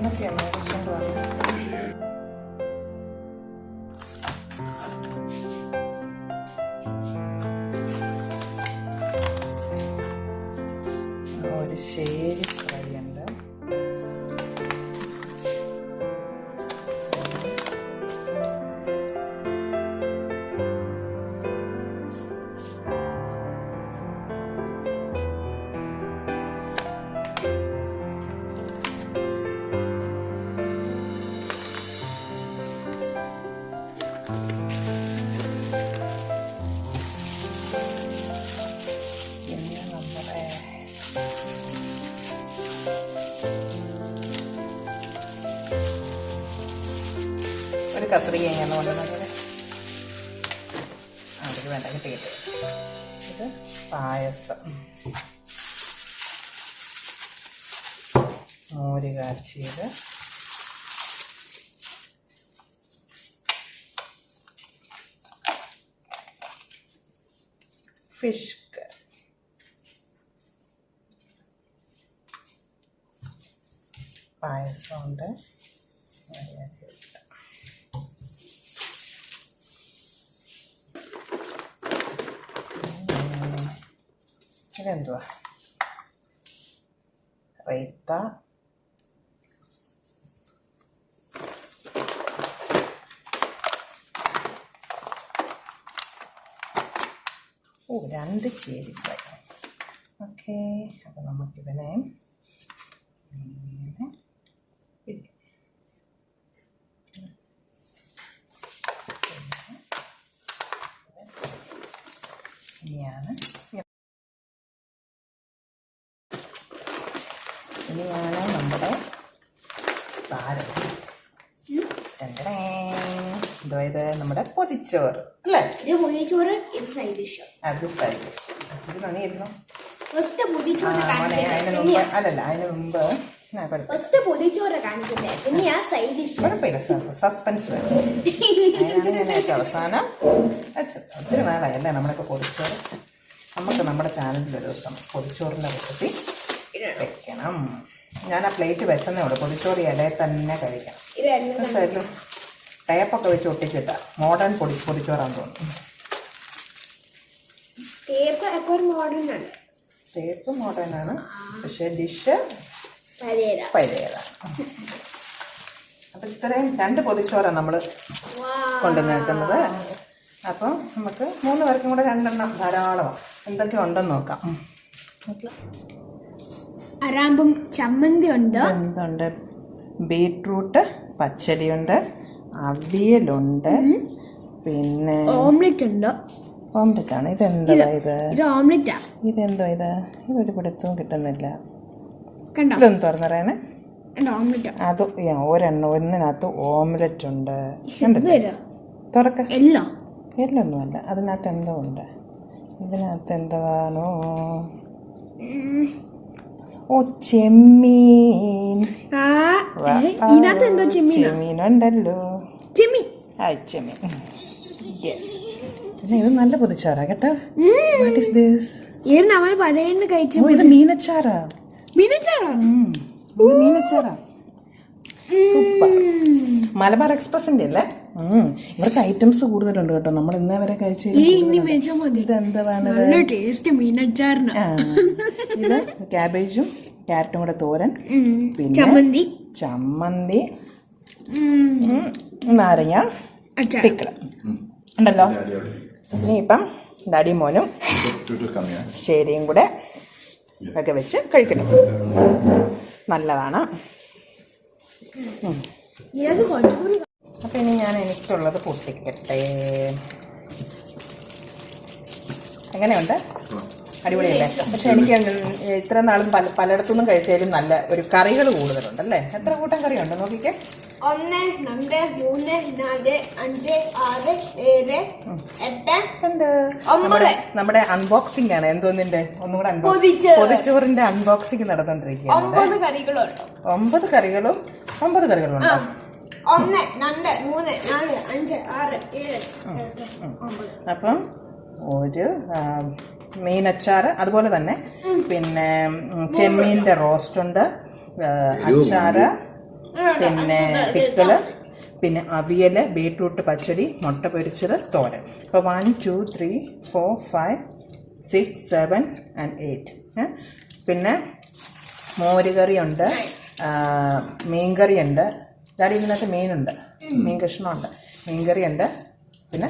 ഒരു ശരി കറിയുണ്ട്. ഒരു കത്രിക ഇങ്ങനെ കൊണ്ടുവന്നത് അതിൽ വേണ്ട കിട്ടിയിട്ട് ഇത് പായസം, മോര് കാച്ചിയത്, ഫിഷ് കറി, പായസമുണ്ട്, ഇതെന്തുവാ റൈത്ത, രണ്ട് ചേരി ഫ്രൈ. ഓക്കെ, അപ്പോൾ നമുക്കിതിനെ ഇനിയാണ് നമ്മുടെ താരം. എന്തോ ഇത് നമ്മുടെ പൊതിച്ചോറ് അല്ലേ? അത് സൈഡ് ഡിഷ്. ഇതിനൊന്നിരുന്നു അല്ലല്ല, അതിന് മുമ്പ് കുഴപ്പമില്ല, സസ്പെൻസ് വേണം. അതിനാണ് ഞാൻ ഏറ്റവും അവസാനം വെച്ചത്. ഒത്തിരി നാളായല്ലേ നമ്മളിപ്പോൾ പൊതിച്ചോറ്. നമുക്ക് നമ്മുടെ ചാനലിൽ ഒരു ദിവസം പൊതിച്ചോറിൻ്റെ റെസിപ്പി വെക്കണം. ഞാൻ ആ പ്ലേറ്റ് വെച്ചെന്നേ ഉള്ളൂ. പൊതിച്ചോറ് ഇലയിൽ തന്നെ കഴിക്കണം. സൈഡിൽ ടേപ്പൊക്കെ വെച്ച് ഒട്ടിച്ചിട്ട മോഡേൺ പൊതിച്ചോറാന്ന് തോന്നുന്നു. ടേപ്പ് മോഡേൺ ആണ്, പക്ഷേ ഡിഷ് പഴയതാണ്. അപ്പം ഇത്രയും 2 പൊതിച്ചോറാണ് നമ്മൾ കൊണ്ടുവന്നിരിക്കുന്നത്. അപ്പം നമുക്ക് 3 പേർക്കും കൂടെ 2 എണ്ണം ധാരാളമാണ്. എന്തൊക്കെ ഉണ്ടെന്ന് നോക്കാം. അരാമ്പും ചമ്മന്തി ഉണ്ട്, എന്തുണ്ട്, ബീട്രൂട്ട് പച്ചടിയുണ്ട്, അവിയലുണ്ട്, പിന്നെ ഓംലെറ്റ് ഉണ്ട്. ഓംലെറ്റ് ആണ്. ഇതെന്താ ഇത്? ഓംലെറ്റാ. ഇതെന്തോ ഇതൊരു പിടുത്തവും കിട്ടുന്നില്ല. ഇതൊന്നും തുറന്നറിയാനേ. അത് ഒന്നിനകത്ത് ഓംലെറ്റ് ഉണ്ട്. തുറക്ക. എല്ലൊന്നുമല്ല, അതിനകത്ത് എന്തോ ഉണ്ട്. ഇതിനകത്ത് എന്താണോ? ഓ, ചെമ്മീൻ. ചെമ്മീനുണ്ടല്ലോ. ചെമ്മീൻ. ഇത് നല്ല പൊതിച്ചാറാ കേട്ടോ. What is this? ഇത് മീനച്ചാറാ. മീനച്ചാറാ. സൂപ്പർ. മലബാർ എക്സ്പ്രസിന്റെ അല്ലേ? ഇവർക്ക് ഐറ്റംസ് കൂടുതലുണ്ട് കേട്ടോ. നമ്മൾ ഇന്നേ വരെ കഴിച്ചു. ഇതെന്താണ്? ഇത് ക്യാബേജും ക്യാരറ്റും കൂടെ തോരൻ, പിന്നെ ചമ്മന്തി, നാരങ്ങ, പിക്കിൾ ഉണ്ടല്ലോ. ഇനിയിപ്പം ഡാഡി മോനും ശരിയും കൂടെ ഒക്കെ വെച്ച് കഴിക്കണം. നല്ലതാണ്. അപ്പം ഇനി ഞാൻ എനിക്കുള്ളത് പൊട്ടിക്കട്ടെ. എങ്ങനെയുണ്ട്? അടിപൊളിയല്ലേ? പക്ഷെ എനിക്ക് ഇത്ര നാളും പലയിടത്തുനിന്നും കഴിച്ചാലും നല്ല ഒരു കറികൾ കൂടുതലുണ്ടല്ലേ? എത്ര കൂട്ടം കറിയുണ്ട് നോക്കിക്കേ. 1 2 3 4 5 6 7 8 നമ്മുടെ അൺബോക്സിംഗ് ആണ്. എന്തോന്നിന്റെ ഒന്നുകൂടെ പൊതിച്ചോറിന്റെ അൺബോക്സിംഗ് നടന്നുകൊണ്ടിരിക്കുകയാണ്. 9 കറികളും 9 കറികളുണ്ടോ? 1 2 3 4 5 6 7 അപ്പം ഒരു മീനച്ചാറ്, അതുപോലെ തന്നെ പിന്നെ ചെമ്മീൻ്റെ റോസ്റ്റ് ഉണ്ട്, അച്ചാറ്, പിന്നെ പിക്കിള്, പിന്നെ അവിയൽ, ബീട്രൂട്ട് പച്ചടി, മുട്ട പൊരിച്ചത്, തോരൻ. അപ്പോൾ 1 2 3 4 5 6 7 and 8. പിന്നെ മോരുകറിയുണ്ട്, മീൻകറിയുണ്ട്. ഇതാടി ഇതിനകത്ത് മീനുണ്ട്, മീൻ കഷ്ണമുണ്ട്, മീൻകറിയുണ്ട്. പിന്നെ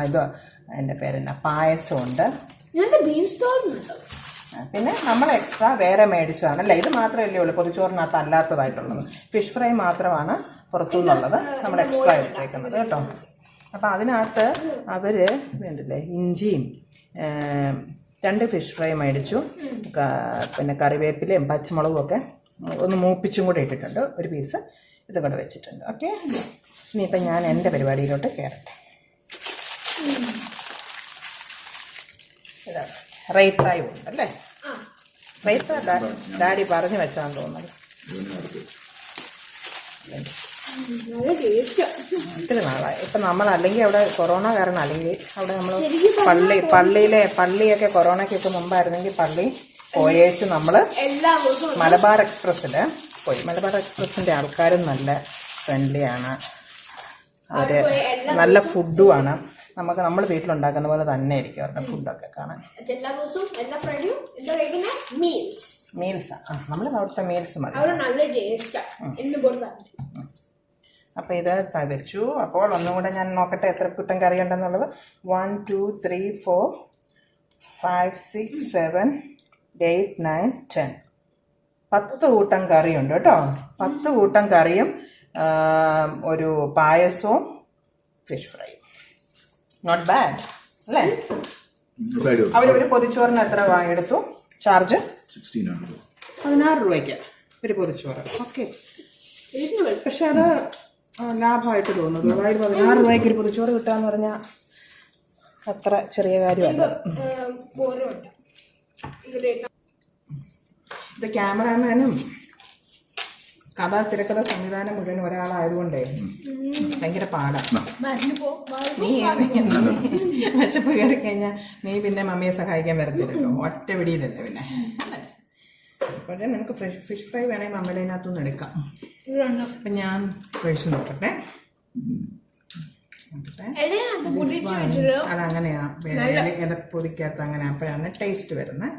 ഇത് എൻ്റെ പേരെന്നാ പായസമുണ്ട്. പിന്നെ നമ്മൾ എക്സ്ട്രാ വേറെ മേടിച്ചതാണ്. അല്ല, ഇത് മാത്രമല്ലേ ഉള്ളൂ പൊതിച്ചോറിനകത്ത് അല്ലാത്തതായിട്ടുള്ളത്. ഫിഷ് ഫ്രൈ മാത്രമാണ് പുറത്തുനിന്നുള്ളത് നമ്മൾ എക്സ്ട്രാ എടുത്തേക്കുന്നത് കേട്ടോ. അപ്പോൾ അതിനകത്ത് അവർ ഇതുണ്ടല്ലേ, ഇഞ്ചിയും 2 ഫിഷ് ഫ്രൈ മേടിച്ചു, പിന്നെ കറിവേപ്പിലയും പച്ചമുളകും ഒക്കെ ഒന്ന് മൂപ്പിച്ചും കൂടെ ഇട്ടിട്ടുണ്ട്. ഒരു പീസ് ഇതും കൂടെ വെച്ചിട്ടുണ്ട്. ഓക്കെ, ഇനിയിപ്പം ഞാൻ എൻ്റെ പരിപാടിയിലോട്ട് കയറട്ടെ. ഇതാണ് റൈത്തായും ഉണ്ടല്ലേ. റൈത്ത ഡാഡി പറഞ്ഞു വെച്ചാന്ന് തോന്നുന്നത്. ഒത്തിരി നാളായി. ഇപ്പം നമ്മൾ അല്ലെങ്കിൽ അവിടെ കൊറോണ കാരണം, അല്ലെങ്കിൽ അവിടെ നമ്മൾ പള്ളിയൊക്കെ കൊറോണയ്ക്കൊക്കെ മുമ്പായിരുന്നെങ്കിൽ പള്ളി പോയേച്ച് നമ്മൾ മലബാർ എക്സ്പ്രസ്സിൽ പോയി. മലബാർ എക്സ്പ്രസ്സിൻ്റെ ആൾക്കാരും നല്ല ഫ്രണ്ട്ലിയാണ്, അവർ നല്ല ഫുഡുമാണ്. നമ്മൾ വീട്ടിലുണ്ടാക്കുന്ന പോലെ തന്നെ ആയിരിക്കും അവരുടെ ഫുഡൊക്കെ കാണാൻ. മീൽസാ നമ്മൾ അവിടുത്തെ മീൽസ് മതി. അപ്പോൾ ഇത് വെച്ചു. അപ്പോൾ ഒന്നും കൂടെ ഞാൻ നോക്കട്ടെ എത്ര കൂട്ടം കറി ഉണ്ടെന്നുള്ളത്. 1 2 3 4 5 6 7 8 9 10 10 കൂട്ടം കറിയുണ്ട് കേട്ടോ. 10 കൂട്ടം കറിയും ഒരു പായസവും ഫിഷ് ഫ്രൈ. നോട്ട് ബാഡ് അല്ലേ? അവരൊരു പൊതിച്ചോറിന് എത്ര എടുത്തു ചാർജ്? 16 രൂപയ്ക്ക് ഒരു പൊതിച്ചോറ്. ഓക്കെ, പക്ഷെ അത് ലാഭമായിട്ട് തോന്നുന്നു. 16 രൂപയ്ക്ക് ഒരു പൊതിച്ചോറ് കിട്ടാന്ന് പറഞ്ഞാൽ അത്ര ചെറിയ കാര്യമല്ല. ഇത് ക്യാമറാമാനും തിരക്കഥ സംവിധാനം മുഴുവൻ ഒരാളായതുകൊണ്ടേ ഭയങ്കര പാടാണ്. നീ വിശപ്പ് കയറി കഴിഞ്ഞാൽ നീ പിന്നെ മമ്മിയെ സഹായിക്കാൻ വരത്തില്ലല്ലോ, ഒറ്റ പിടിയിലല്ലേ പിന്നെ. അപ്പോഴേ നിനക്ക് ഫിഷ് ഫ്രൈ വേണമെങ്കിൽ മമ്മയുടെ അതിനകത്തുനിന്ന് എടുക്കാം. അപ്പം ഞാൻ കഴിച്ചു നോക്കട്ടെ. അതങ്ങനെയാ പൊതിക്കകത്ത് അങ്ങനെ, അപ്പോഴാണ് ടേസ്റ്റ് വരുന്നത്.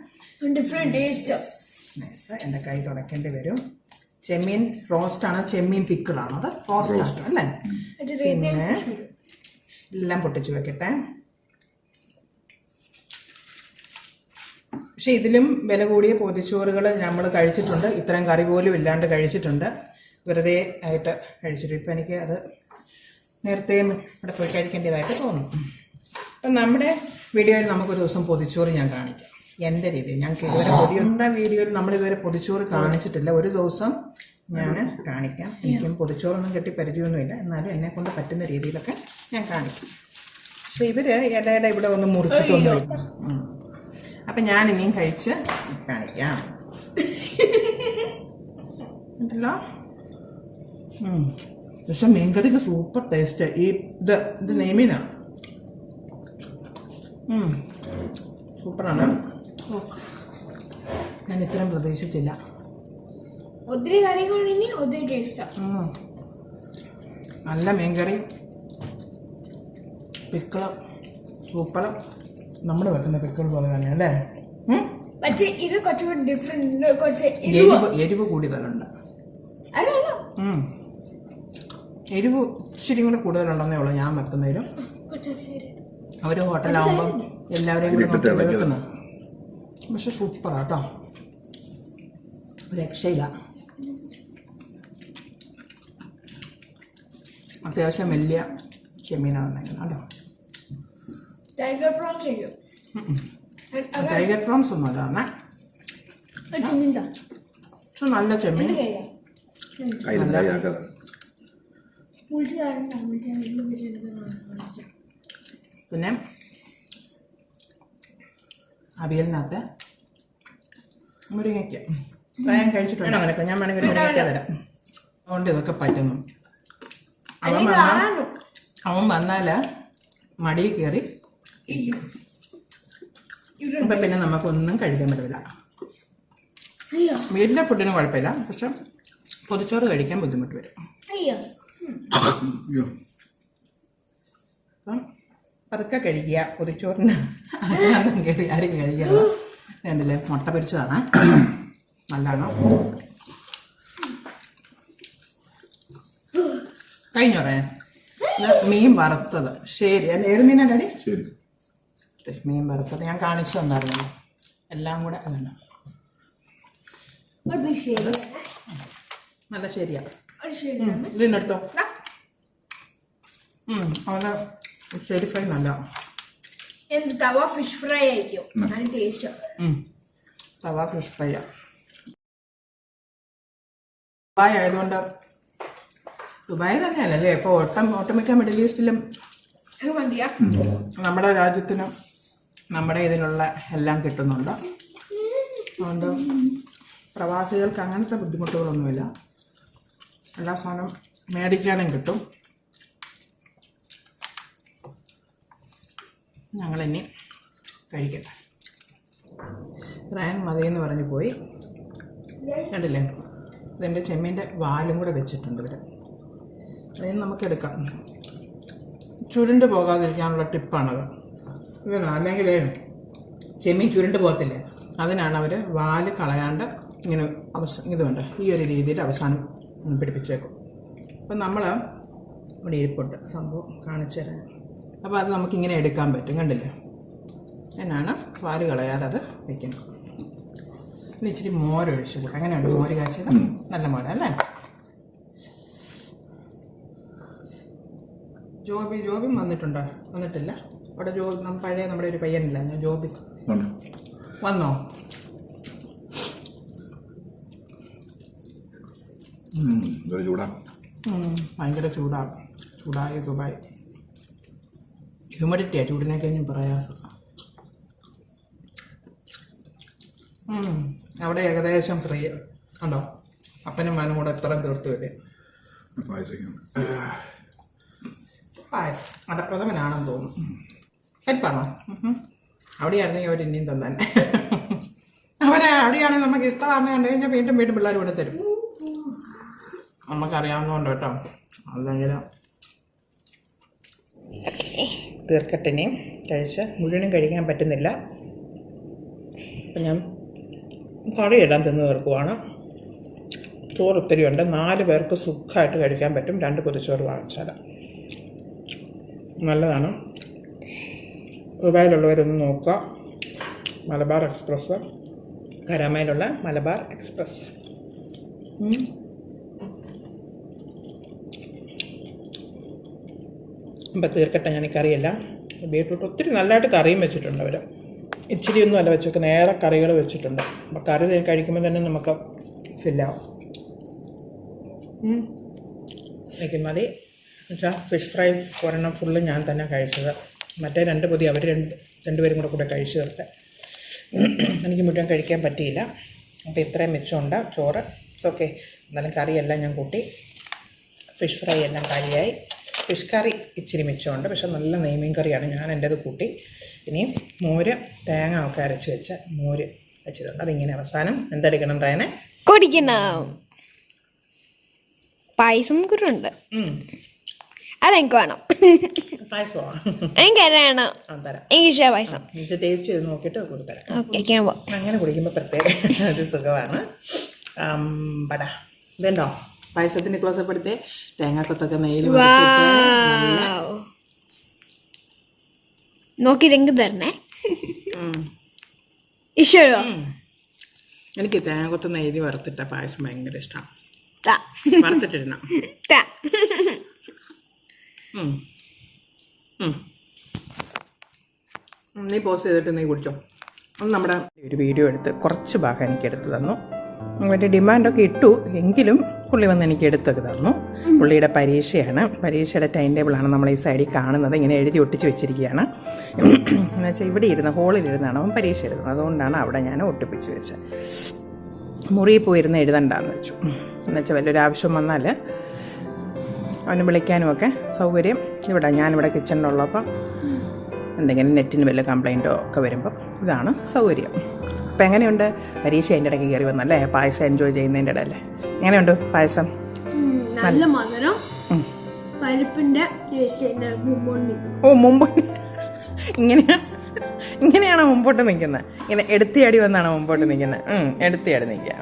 എൻ്റെ കൈ തുടക്കേണ്ടി വരും. ചെമ്മീൻ റോസ്റ്റാണ്, ചെമ്മീൻ പിക്കിളാണ്. അത് റോസ്റ്റാണ് അല്ലേ? പിന്നെ എല്ലാം പൊട്ടിച്ച് വെക്കട്ടെ. പക്ഷെ ഇതിലും വില കൂടിയ പൊതിച്ചോറുകൾ നമ്മൾ കഴിച്ചിട്ടുണ്ട്. ഇത്രയും കറി പോലും ഇല്ലാണ്ട് കഴിച്ചിട്ടുണ്ട്, വെറുതെ ആയിട്ട് കഴിച്ചിട്ട്. ഇപ്പം എനിക്ക് അത് നേരത്തെയും ഇവിടെ പോയി കഴിക്കേണ്ടതായിട്ട് തോന്നുന്നു. അപ്പം നമ്മുടെ വീഡിയോയിൽ നമുക്കൊരു ദിവസം പൊതിച്ചോറ് ഞാൻ കാണിക്കാം എൻ്റെ രീതിയിൽ. ഞങ്ങൾക്ക് ഇതുവരെ വീഡിയോയിൽ നമ്മളിതുവരെ പൊതിച്ചോറ് കാണിച്ചിട്ടില്ല. ഒരു ദിവസം ഞാൻ കാണിക്കാം. എനിക്കും പൊതിച്ചോറൊന്നും കെട്ടി പരിചയമൊന്നുമില്ല, എന്നാലും എന്നെ കൊണ്ട് പറ്റുന്ന രീതിയിലൊക്കെ ഞാൻ കാണിക്കും. പക്ഷെ ഇവർ ഇലയുടെ ഇവിടെ ഒന്ന് മുറിച്ചിട്ടൊന്നുമില്ല. അപ്പം ഞാൻ ഇനിയും കഴിച്ച് കാണിക്കാം. ഉണ്ടല്ലോ. പക്ഷെ മീൻകറിക്ക് സൂപ്പർ ടേസ്റ്റ്. ഇത് നെയ്മീനാണ്. സൂപ്പറാണ്. ഞാൻ ഇത്രയും പ്രതീക്ഷിച്ചില്ല. നല്ല മീൻകറി, പിക്കിള് സൂപ്പർ. നമ്മൾ വെക്കുന്ന പിക്കിൾ പോലെ തന്നെ അല്ലേ? എരിവ് കൂടുതലുണ്ട്. എരിവ് ഇച്ചിരി കൂടെ കൂടുതലുണ്ടെന്നേ ഉള്ളൂ ഞാൻ വെക്കുന്നതിലും. അവർ ഹോട്ടലാകുമ്പം എല്ലാവരെയും കൂടെ വെക്കുന്നത്. പക്ഷെ സൂപ്പറാട്ടോ, രക്ഷയില്ല. അത്യാവശ്യം വലിയ ചെമ്മീനാണ് വന്നേക്കുന്നത് കേട്ടോ. ടൈഗർ പ്രോൺസ് ഒന്നും അല്ല, നല്ല ചെമ്മീൻ. പിന്നെ അവിയലിനകത്ത് മുരിങ്ങയ്ക്ക ഞാൻ കഴിച്ചിട്ടുണ്ട്. അങ്ങനെയൊക്കെ ഞാൻ വേണമെങ്കിൽ മുരിങ്ങയ്ക്ക തരാം. അതുകൊണ്ട് ഇതൊക്കെ പറ്റുന്നു. അവൻ വന്നാൽ മടിയിൽ കയറി ഇരിക്കും. അപ്പം പിന്നെ നമുക്കൊന്നും കഴിക്കാൻ പറ്റില്ല. വീട്ടിലെ ഫുഡിന് കുഴപ്പമില്ല, പക്ഷെ പൊതിച്ചോറ് കഴിക്കാൻ ബുദ്ധിമുട്ട് വരും. അയ്യോ. അപ്പം പതുക്കെ കഴിക്കുക. പൊതിച്ചോറിന് കയറി ആരും കഴിക്കുക. കണ്ടില്ലേ, മുട്ട പൊരിച്ചതാണ്, നല്ലതാണ്. കഴിഞ്ഞോറേ. മീൻ വറുത്തത്. ശരി, ഏത് മീനാണ് ഡാഡി? ശരി, മീൻ വറുത്തത് ഞാൻ കാണിച്ചു തന്നായിരുന്നല്ലോ. എല്ലാം കൂടെ അതുണ്ട്. നല്ല ശരിയാ. ഇതിനെടുത്തോ. അവന് ശരി ഫ്രൈ നല്ല എന്ത് തവ ഫിഷ് ഫ്രൈ ആയിരിക്കും. നല്ല ടേസ്റ്റ്. തവ ഫിഷ് ഫ്രൈയാ. ദുബായ് ആയതുകൊണ്ട്, ദുബായ് തന്നെയല്ലേ ഇപ്പോൾ ഒട്ടുമിക്ക മിഡിൽ ഈസ്റ്റിലും നമ്മുടെ രാജ്യത്തിന് നമ്മുടെ ഇതിലുള്ള എല്ലാം കിട്ടുന്നുണ്ട്. അതുകൊണ്ട് പ്രവാസികൾക്ക് അങ്ങനത്തെ ബുദ്ധിമുട്ടുകളൊന്നുമില്ല. എല്ലാ സാധനം മേടിക്കാനും കിട്ടും. ഞങ്ങളിനി കഴിക്കട്ടെ. റയൻ മതിയെന്ന് പറഞ്ഞ് പോയി. കണ്ടില്ലേ, ഇതിൻ്റെ ചെമ്മീൻ്റെ വാലും കൂടെ വെച്ചിട്ടുണ്ട് ഇവർ. അതിന് നമുക്കെടുക്കാം. ചുരുണ്ട് പോകാതിരിക്കാനുള്ള ടിപ്പാണത്. ഇതാണ്, അല്ലെങ്കിൽ ചെമ്മീൻ ചുരുണ്ട് പോകത്തില്ലേ, അതിനാണ് അവർ വാല് കളയാണ്ട് ഇങ്ങനെ ഇതുണ്ട് ഈ ഒരു രീതിയിൽ അവസാനം പിടിപ്പിച്ചേക്കും. അപ്പം നമ്മൾ ഇവിടെ ഇരിപ്പുണ്ട്, സംഭവം കാണിച്ചു തരാൻ. അപ്പോൾ അത് നമുക്കിങ്ങനെ എടുക്കാൻ പറ്റും. കണ്ടില്ലേ, എന്നാണ് വാല് കളയാതെ അത് വയ്ക്കുന്നത്. ഇനി ഇച്ചിരി മോരൊഴിച്ച് കൂടെ. അങ്ങനെയുണ്ട് മോര് കാച്ചത്? നല്ല മോരല്ലേ. ജോബി വന്നിട്ടുണ്ടോ? വന്നിട്ടില്ല. അവിടെ പഴയ നമ്മുടെ ഒരു പയ്യനില്ല, ജോബി വന്നോ? ഭയങ്കര ചൂടായി ദുബായ്. ഹ്യൂമിഡിറ്റിയാ ചൂടിനെ കഴിഞ്ഞും പ്രയാസം. അവിടെ ഏകദേശം ഫ്രീ ഉണ്ടോ? അപ്പനും മാനും കൂടെ എത്ര തീർത്ത് വരും. പായസം അടപ്രഥമനാണെന്ന് തോന്നുന്നു. ഹെൽപ്പാണോ? അവിടെയായിരുന്നെങ്കിൽ അവർ ഇനിയും തന്നെ അവിടെയാണെങ്കിൽ നമുക്ക് ഇഷ്ടമാണെന്ന് കണ്ടു കഴിഞ്ഞാൽ വീണ്ടും പിള്ളേർ ഇവിടെ തരും. നമുക്കറിയാവുന്നതുകൊണ്ട് കേട്ടോ. അല്ലെങ്കിൽ തീർക്കട്ടിനെയും കഴിച്ച് മുഴുവനും കഴിക്കാൻ പറ്റുന്നില്ല. അപ്പം ഞാൻ കറിയിടാൻ തിന്ന് തീർക്കുവാണ്. ചോറ് ഒത്തിരി ഉണ്ട്. 4 പേർക്ക് സുഖമായിട്ട് കഴിക്കാൻ പറ്റും. 2 പൊതിച്ചോറ് വാങ്ങിച്ചാൽ നല്ലതാണ്. ദുബായിലുള്ളവരൊന്ന് നോക്കുക. മലബാർ എക്സ്പ്രസ്, കരാമയിലുള്ള മലബാർ എക്സ്പ്രസ്. ഇപ്പം തീർക്കട്ടെ ഞാൻ ഈ കറിയെല്ലാം. ബീട്രൂട്ട് ഒത്തിരി നല്ലതായിട്ട് കറിയും വെച്ചിട്ടുണ്ട് അവർ. ഇച്ചിരിയൊന്നും അല്ല വെച്ചേക്ക്, നേരെ കറികൾ വെച്ചിട്ടുണ്ട്. അപ്പം കറി കഴിക്കുമ്പോൾ തന്നെ നമുക്ക് ഫില്ലാവും. എനിക്ക് മതി എന്നുവെച്ചാൽ ഫിഷ് ഫ്രൈ ഒരെണ്ണം ഫുള്ള് ഞാൻ തന്നെ കഴിച്ചത്. മറ്റേ 2 പൊതി അവർ രണ്ടുപേരും കൂടെ കഴിച്ചു തീർത്ത്. എനിക്ക് മുഴുവൻ കഴിക്കാൻ പറ്റിയില്ല. അപ്പോൾ ഇത്രയും മിച്ചമുണ്ട് ചോറ്. ഓക്കെ, എന്നാലും കറിയെല്ലാം ഞാൻ കൂട്ടി. ഫിഷ് ഫ്രൈ എല്ലാം കാര്യമായി. ഫിഷ് കറി ഇച്ചിരി മിച്ചമുണ്ട്, പക്ഷെ നല്ല നെയ്മീൻ കറിയാണ്. ഞാൻ എൻ്റേത് കൂട്ടി. ഇനിയും മോര്, തേങ്ങ ഒക്കെ അരച്ച് വെച്ച മോര് വെച്ചിട്ടുണ്ട്. അതിങ്ങനെ അവസാനം എന്തെടുക്കണം റയനെ? കുടിക്കണം. പായസം കൂടെ ഉണ്ട്, അതെനിക്ക് വേണം. പായസമാണ് എനിക്കറിയണം. തരാം. എനിക്ക് ഇഷ്ടമാണ് പായസം. ടേസ്റ്റ് ചെയ്ത് നോക്കിയിട്ട് കൊടുത്തരാം. അങ്ങനെ കുടിക്കുമ്പോൾ പ്രത്യേക ഒരു സുഖമാണ്. പടാ ഇതുണ്ടോ പായസത്തിന് ക്ലോസപ്പ് എടുത്തേ. തേങ്ങാക്കൊത്തൊക്കെ നെയ്യിൽ നോക്കിയിട്ടെങ്കിൽ തരണേ. ഇഷ്ടോ? എനിക്ക് തേങ്ങാക്കൊത്ത് നെയ്യിൽ വറുത്തിട്ട പായസം ഭയങ്കര ഇഷ്ടമാണ്. വറുത്തിട്ടിടണം. നീ പോസ്റ്റ് ചെയ്തിട്ട് നീ കുടിച്ചോ. ഒന്ന് നമ്മുടെ ഒരു വീഡിയോ എടുത്ത് കുറച്ച് ഭാഗം എനിക്ക് എടുത്ത് തന്നു. മറ്റേ ഡിമാൻഡൊക്കെ ഇട്ടു, എങ്കിലും പുള്ളി വന്ന് എനിക്ക് എടുത്തൊക്കെ തന്നു. പുള്ളിയുടെ പരീക്ഷയാണ്, പരീക്ഷയുടെ ടൈം ടേബിളാണ് നമ്മൾ ഈ സൈഡിൽ കാണുന്നത്. ഇങ്ങനെ എഴുതി ഒട്ടിച്ച് വെച്ചിരിക്കുകയാണ്. എന്നുവെച്ചാൽ ഇവിടെ ഇരുന്ന് ഹോളിലിരുന്നാണ് അവൻ പരീക്ഷ എഴുതുന്നത്. അതുകൊണ്ടാണ് അവിടെ ഞാൻ ഒട്ടിപ്പിച്ച് വെച്ചത്. മുറിയിൽ പോയിരുന്ന് എഴുതണ്ടെന്ന് വെച്ചു. എന്നുവെച്ചാൽ വലിയൊരു ആവശ്യം വന്നാൽ അവന് വിളിക്കാനുമൊക്കെ സൗകര്യം ഇവിടെ, ഞാനിവിടെ കിച്ചണിലുള്ളപ്പോൾ എന്തെങ്കിലും നെറ്റിന് വല്ല കംപ്ലൈൻറ്റോ ഒക്കെ വരുമ്പം ഇതാണ് സൗകര്യം. അപ്പം എങ്ങനെയുണ്ട്? പരീക്ഷ അതിൻ്റെ ഇടയ്ക്ക് കയറി വന്നല്ലേ, പായസം എൻജോയ് ചെയ്യുന്നതിൻ്റെ ഇടയല്ലേ? എങ്ങനെയുണ്ട് പായസം? നല്ല മധുരം, പരിപ്പിന്റെ മുമ്പോട്ട് ഇങ്ങനെയാണോ മുമ്പോട്ട് നിൽക്കുന്നത്? ഇങ്ങനെ എടുത്തിയാടി വന്നാണോ മുമ്പോട്ട് നിൽക്കുന്നത്? എടുത്തിയാടി നിൽക്കുക.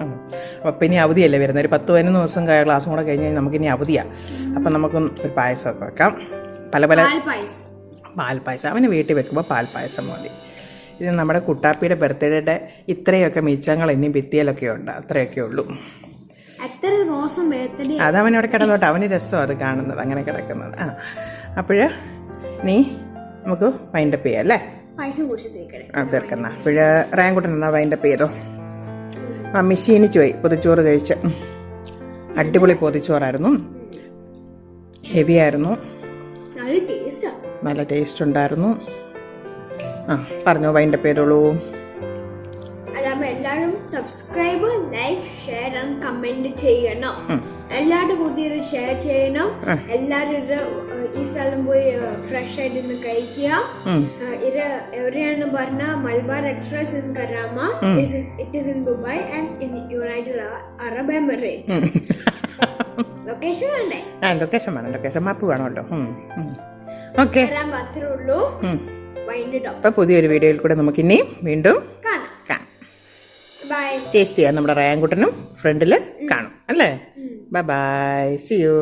അപ്പം ഇനി അവധിയല്ലേ വരുന്നത്, ഒരു 10-11 ദിവസം ക്ലാസ്സും കൂടെ കഴിഞ്ഞ് കഴിഞ്ഞാൽ നമുക്കിനി അവധിയാണ്. അപ്പം നമുക്ക് ഒരു പായസമൊക്കെ വെക്കാം, പല പാൽപ്പായസം. അവന് വീട്ടിൽ വെക്കുമ്പോൾ പാൽപ്പായസം മതി. ഇത് നമ്മുടെ കുട്ടാപ്പിയുടെ ബർത്ത്ഡേയുടെ ഇത്രയൊക്കെ മിച്ചങ്ങൾ ഇനിയും ഭിത്തിയിലൊക്കെ ഉണ്ട്, അത്രയൊക്കെ ഉള്ളൂ. അതവനവിടെ കിടന്നോട്ടെ, അവന് രസമാണ് അത് കാണുന്നത്, അങ്ങനെ കിടക്കുന്നത്. അപ്പോൾ നീ നമുക്ക് വൈൻഡപ്പ് ചെയ്യാം അല്ലേ? തീർക്കുന്ന അപ്പോൾ റാങ്കുട്ടൻ എന്നാ വൈൻഡപ്പ് ചെയ്തോ. ക്ഷീണിച്ചു പോയി, പൊതിച്ചോറ് കഴിച്ച്. അടിപൊളി പൊതിച്ചോറായിരുന്നു, ഹെവി ആയിരുന്നു, നല്ല ടേസ്റ്റ് ഉണ്ടായിരുന്നു. പറഞ്ഞോ, വൈൻഡപ്പ് ചെയ്തോളൂ. എല്ലാവരും subscribe, like, share and comment ചെയ്യണം. എല്ലാവരുടെ പുതിയ ഷെയർ ചെയ്യണം. എല്ലാവരും ഈ സ്ഥലം പോയി ഫ്രഷ് ആയിട്ട് ഇന്ന് കഴിക്കുക. ഇത് എവിടെയാണെന്ന് പറഞ്ഞാൽ Malabar express in Karama, it is in Dubai and in United Arab Emirates. Location വേണ്ടേ? ലൊക്കേഷൻ വേണം, ലൊക്കേഷൻ മാപ്പ് വേണമല്ലോ. ഓക്കെ, അത്രേ ഉള്ളൂ. അപ്പൊ പുതിയൊരു വീഡിയോയിൽ കൂടെ നമുക്ക് ഇനിയും വീണ്ടും കാണാം. ടേസ്റ്റ് ചെയ്യാം, നമ്മുടെ റാങ്കുട്ടനും ഫ്രണ്ടിൽ കാണും അല്ലേ? Bye bye, see U.